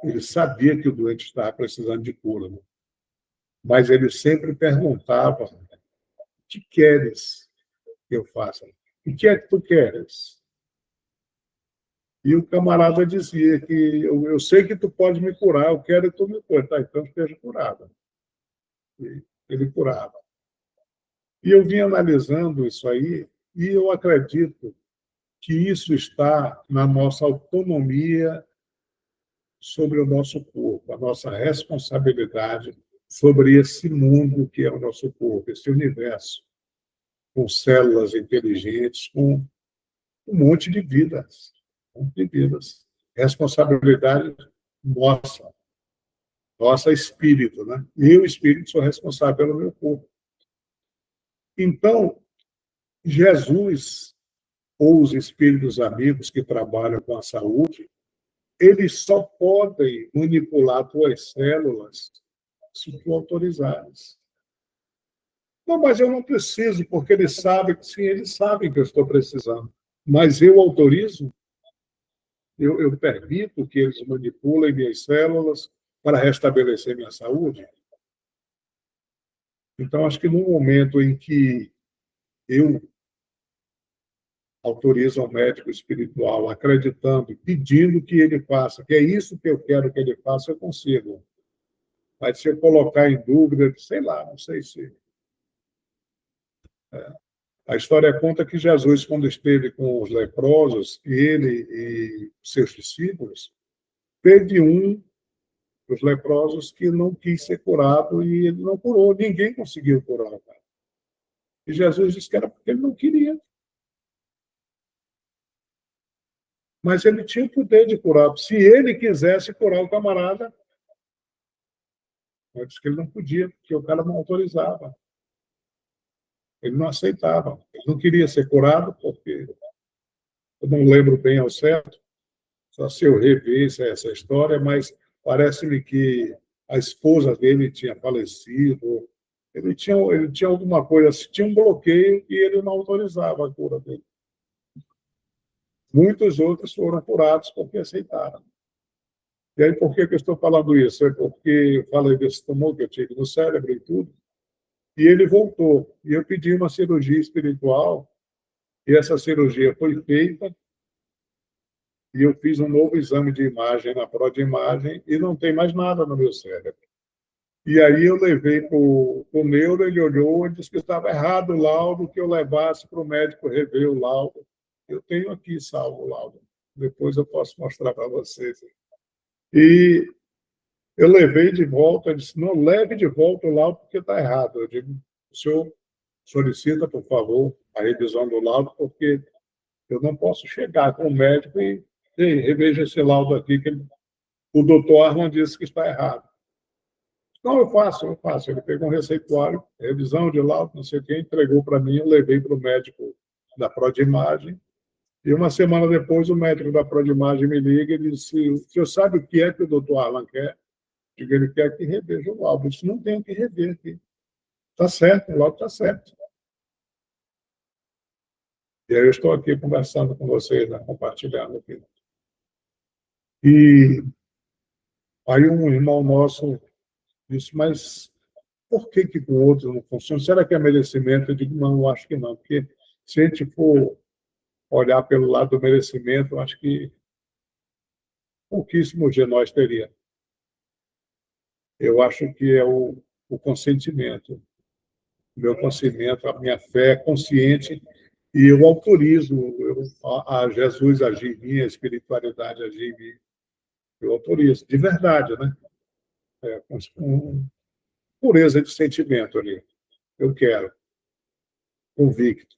ele sabia que o doente estava precisando de cura, né? Mas ele sempre perguntava: o que queres que eu faça? O que é que tu queres? E o camarada dizia que eu sei que tu pode me curar, eu quero que tu me cure. Tá, então esteja curado. E ele curava. E eu vim analisando isso aí, e eu acredito que isso está na nossa autonomia sobre o nosso corpo, a nossa responsabilidade sobre esse mundo que é o nosso corpo, esse universo, com células inteligentes, com um monte de vidas, um monte de vidas. Responsabilidade nossa, nossa espírito, né? Eu, espírito, sou responsável pelo meu corpo. Então, Jesus, ou os espíritos amigos que trabalham com a saúde, eles só podem manipular tuas células se tu autorizares. Não, mas eu não preciso, porque eles sabem, sim, eles sabem que eu estou precisando. Mas eu autorizo, eu permito que eles manipulem minhas células para restabelecer minha saúde. Então, acho que no momento em que eu autorizo ao médico espiritual, acreditando e pedindo que ele faça, que é isso que eu quero que ele faça, eu consigo. Mas se eu colocar em dúvida, sei lá, não sei se. A história conta que Jesus, quando esteve com os leprosos, ele e seus discípulos, teve um dos leprosos que não quis ser curado e ele não curou. Ninguém conseguiu curar. E Jesus disse que era porque ele não queria. Mas ele tinha o poder de curar. Se ele quisesse curar o camarada, ele disse que ele não podia, porque o cara não autorizava. Ele não aceitava. Ele não queria ser curado, porque eu não lembro bem ao certo, só se eu rever essa história, mas parece-me que a esposa dele tinha falecido, ele tinha alguma coisa, tinha um bloqueio e ele não autorizava a cura dele. Muitos outros foram curados porque aceitaram. E aí, por que eu estou falando isso? É porque eu falei desse tumor que eu tive no cérebro e tudo, e ele voltou. E eu pedi uma cirurgia espiritual, e essa cirurgia foi feita, e eu fiz um novo exame de imagem na prova de imagem, e não tem mais nada no meu cérebro. E aí eu levei para o neuro, ele olhou e disse que estava errado o laudo, que eu levasse para o médico rever o laudo. Eu tenho aqui salvo o laudo. Depois eu posso mostrar para vocês. E eu levei de volta, ele disse, não, leve de volta o laudo porque está errado. Eu digo, o senhor solicita, por favor, a revisão do laudo, porque eu não posso chegar com o médico e reveja esse laudo aqui, que o doutor Arlan disse que está errado. Não, eu faço. Ele pegou um receituário, revisão de laudo, não sei o quê, entregou para mim, eu levei para o médico da Prodimagem, e uma semana depois o médico da Prodimagem me liga e disse, o senhor sabe o que é que o doutor Arlan quer? Digo, ele quer que reveja o laudo. Eu disse, não tem que rever aqui. Está certo, o laudo está certo. E aí eu estou aqui conversando com vocês, né, compartilhando aqui. E aí um irmão nosso disse, mas por que com o outro não funciona? Será que é merecimento? Eu digo, não, eu acho que não, porque se a gente for olhar pelo lado do merecimento, eu acho que pouquíssimo de nós teria. Eu acho que é o consentimento. O meu consentimento, a minha fé consciente, e eu autorizo a Jesus agir em mim, a espiritualidade agir em mim. Eu autorizo, de verdade, né? Com pureza de sentimento ali. Eu quero, convicto.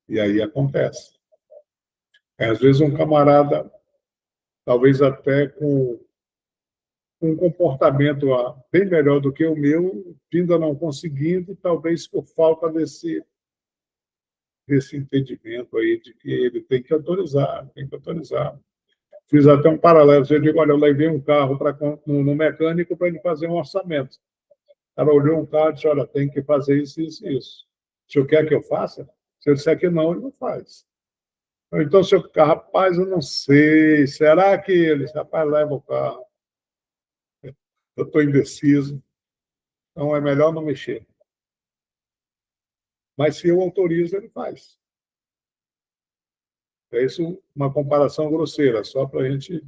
E aí acontece. Às vezes um camarada, talvez até com um comportamento bem melhor do que o meu, ainda não conseguindo, talvez por falta desse entendimento aí de que ele tem que autorizar, tem que autorizar. Fiz até um paralelo, eu digo, olha, eu levei um carro no mecânico para ele fazer um orçamento. O cara olhou um carro e disse, olha, tem que fazer isso, isso, isso. Se eu quer que eu faça, se eu disser que não, ele não faz. Então, se eu ficar, rapaz, eu não sei, será que ele, rapaz, leva o carro? Eu estou indeciso, então é melhor não mexer. Mas se eu autorizo, ele faz. É isso uma comparação grosseira, só para a gente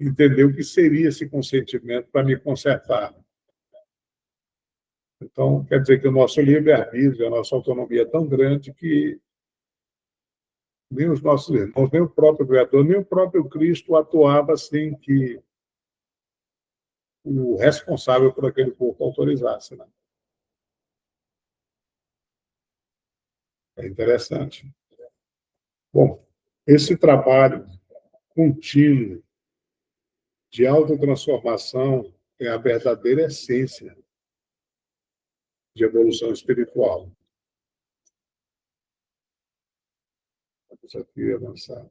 entender o que seria esse consentimento para me consertar. Então, quer dizer que o nosso livre-arbítrio, a nossa autonomia é tão grande que Nem os nossos irmãos, nem o próprio Criador, nem o próprio Cristo atuava sem que o responsável por aquele corpo autorizasse. Né? É interessante. Bom, esse trabalho contínuo de autotransformação é a verdadeira essência de evolução espiritual. Vamos aqui avançar.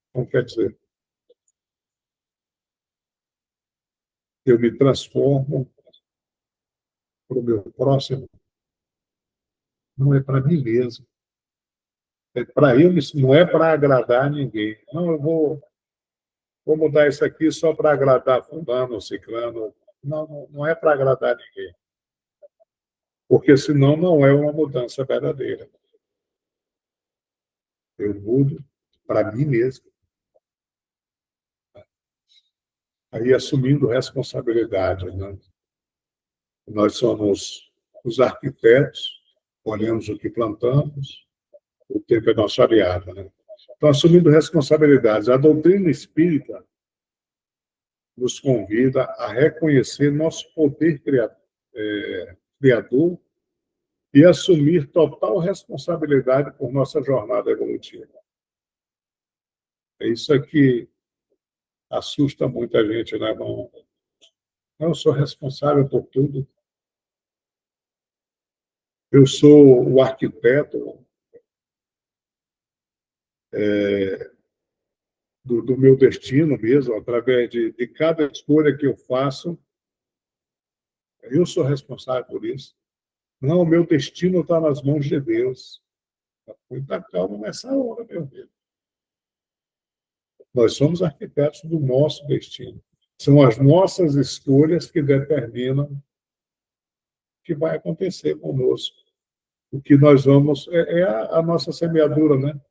Então, quer dizer, eu me transformo para o meu próximo, não é para mim mesmo. É para eu, não é para agradar ninguém. Não, eu vou mudar isso aqui só para agradar fulano ou ciclano. Não, não é para agradar ninguém. Porque senão não é uma mudança verdadeira. Eu mudo para mim mesmo. Aí assumindo responsabilidade. Né? Nós somos os arquitetos, olhamos o que plantamos, o tempo é nosso aliado. Né? Então, assumindo responsabilidades. A doutrina espírita nos convida a reconhecer nosso poder criador e assumir total responsabilidade por nossa jornada evolutiva. É isso que assusta muita gente, né, irmão? Eu sou responsável por tudo. Eu sou o arquiteto do meu destino mesmo, através de cada escolha que eu faço. Eu sou responsável por isso. Não, o meu destino está nas mãos de Deus. Muita calma nessa hora, meu Deus. Nós somos arquitetos do nosso destino. São as nossas escolhas que determinam o que vai acontecer conosco. O que nós vamos... É a nossa semeadura, né?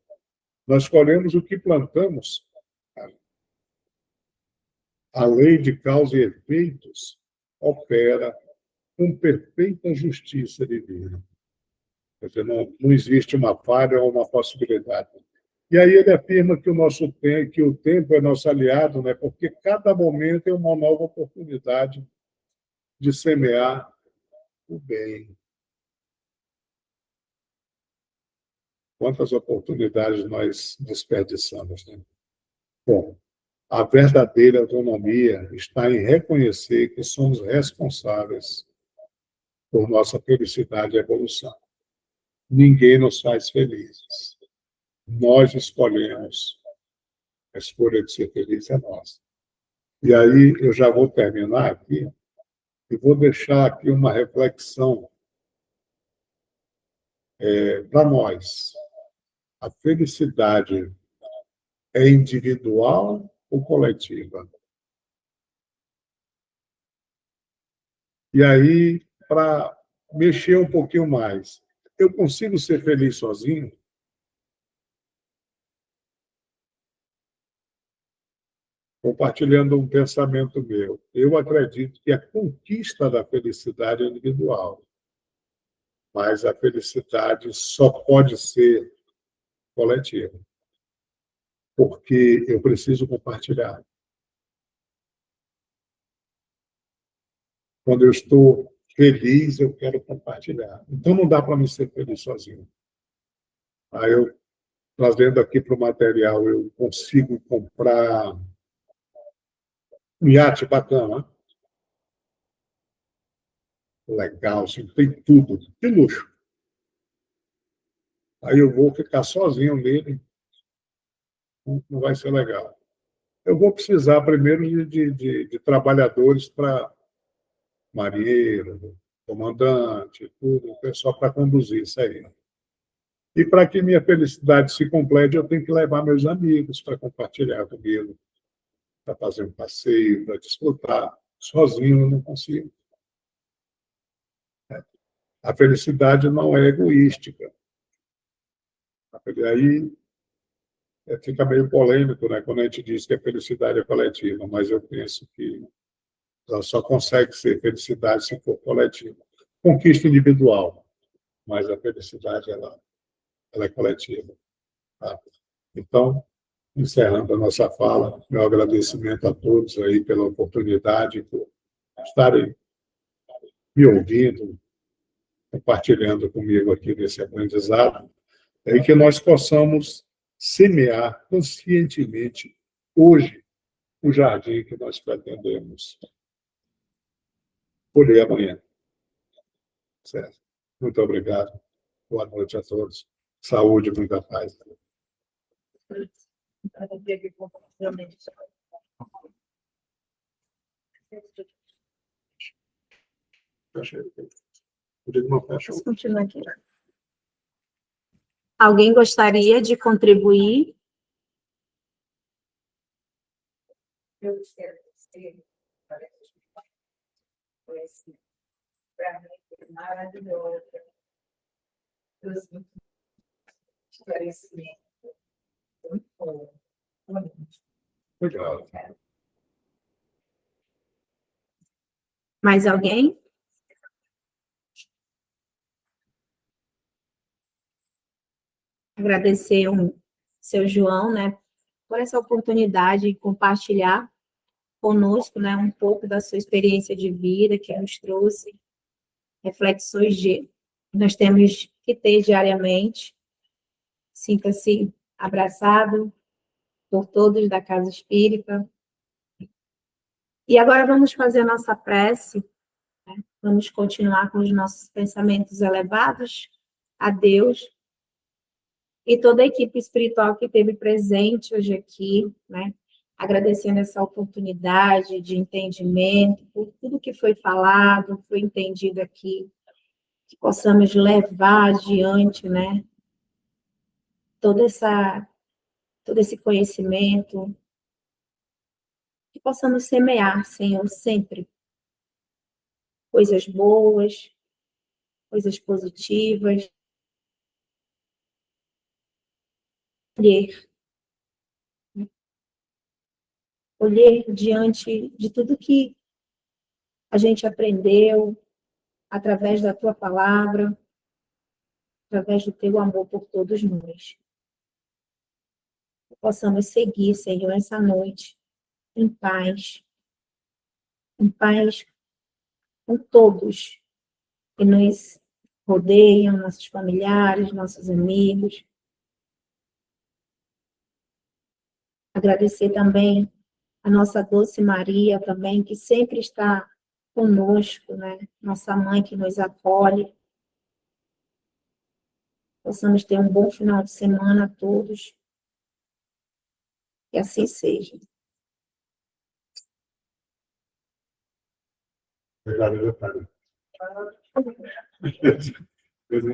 Nós colhemos o que plantamos. A lei de causa e efeitos opera com perfeita justiça divina. Quer dizer, não existe uma falha ou uma possibilidade. E aí ele afirma que o tempo é nosso aliado, né? Porque cada momento é uma nova oportunidade de semear o bem. Quantas oportunidades nós desperdiçamos, né? Bom, a verdadeira autonomia está em reconhecer que somos responsáveis por nossa felicidade e evolução. Ninguém nos faz felizes. Nós escolhemos. A escolha de ser feliz é nossa. E aí eu já vou terminar aqui e vou deixar aqui uma reflexão para nós. A felicidade é individual ou coletiva? E aí, para mexer um pouquinho mais, eu consigo ser feliz sozinho? Compartilhando um pensamento meu, eu acredito que a conquista da felicidade é individual, mas a felicidade só pode ser coletiva, porque eu preciso compartilhar. Quando eu estou feliz, eu quero compartilhar. Então, não dá para me ser feliz sozinho. Aí eu, trazendo aqui para o material, eu consigo comprar um iate bacana, legal, assim, tem tudo, de luxo. Aí eu vou ficar sozinho nele, não vai ser legal. Eu vou precisar primeiro de trabalhadores para marinheiro, comandante, tudo, pessoal para conduzir isso aí. E para que minha felicidade se complete, eu tenho que levar meus amigos para compartilhar comigo, para fazer um passeio, para desfrutar. Sozinho eu não consigo. A felicidade não é egoística. Aí fica meio polêmico, né, quando a gente diz que a felicidade é coletiva, mas eu penso que ela só consegue ser felicidade se for coletiva. Conquista individual, mas a felicidade ela ela é coletiva. Tá? Então, encerrando a nossa fala, meu agradecimento a todos aí pela oportunidade, por estarem me ouvindo, compartilhando comigo aqui nesse aprendizado, e que nós possamos semear conscientemente hoje o jardim que nós pretendemos colher amanhã. Certo? Muito obrigado. Boa noite a todos. Saúde e muita paz. Vamos continuar aqui. Alguém gostaria de contribuir? Eu quero dizer, para mim, foi maravilhoso. Esclarecimento. Muito bom. Obrigado. Mais alguém? Agradecer o seu João, né, por essa oportunidade de compartilhar conosco, né, um pouco da sua experiência de vida, que nos trouxe reflexões que nós temos que ter diariamente. Sinta-se abraçado por todos da Casa Espírita. E agora vamos fazer a nossa prece, né? Vamos continuar com os nossos pensamentos elevados a Deus e toda a equipe espiritual que esteve presente hoje aqui, né? Agradecendo essa oportunidade de entendimento, por tudo que foi falado, foi entendido aqui, que possamos levar adiante, né? Todo esse conhecimento, que possamos semear, Senhor, sempre coisas boas, coisas positivas, colher diante de tudo que a gente aprendeu através da tua palavra, através do teu amor por todos nós. Que possamos seguir, Senhor, essa noite em paz com todos que nos rodeiam, nossos familiares, nossos amigos. Agradecer também a nossa doce Maria também, que sempre está conosco, né? Nossa mãe que nos acolhe. Possamos ter um bom final de semana a todos. Que assim seja. Obrigado, Natália.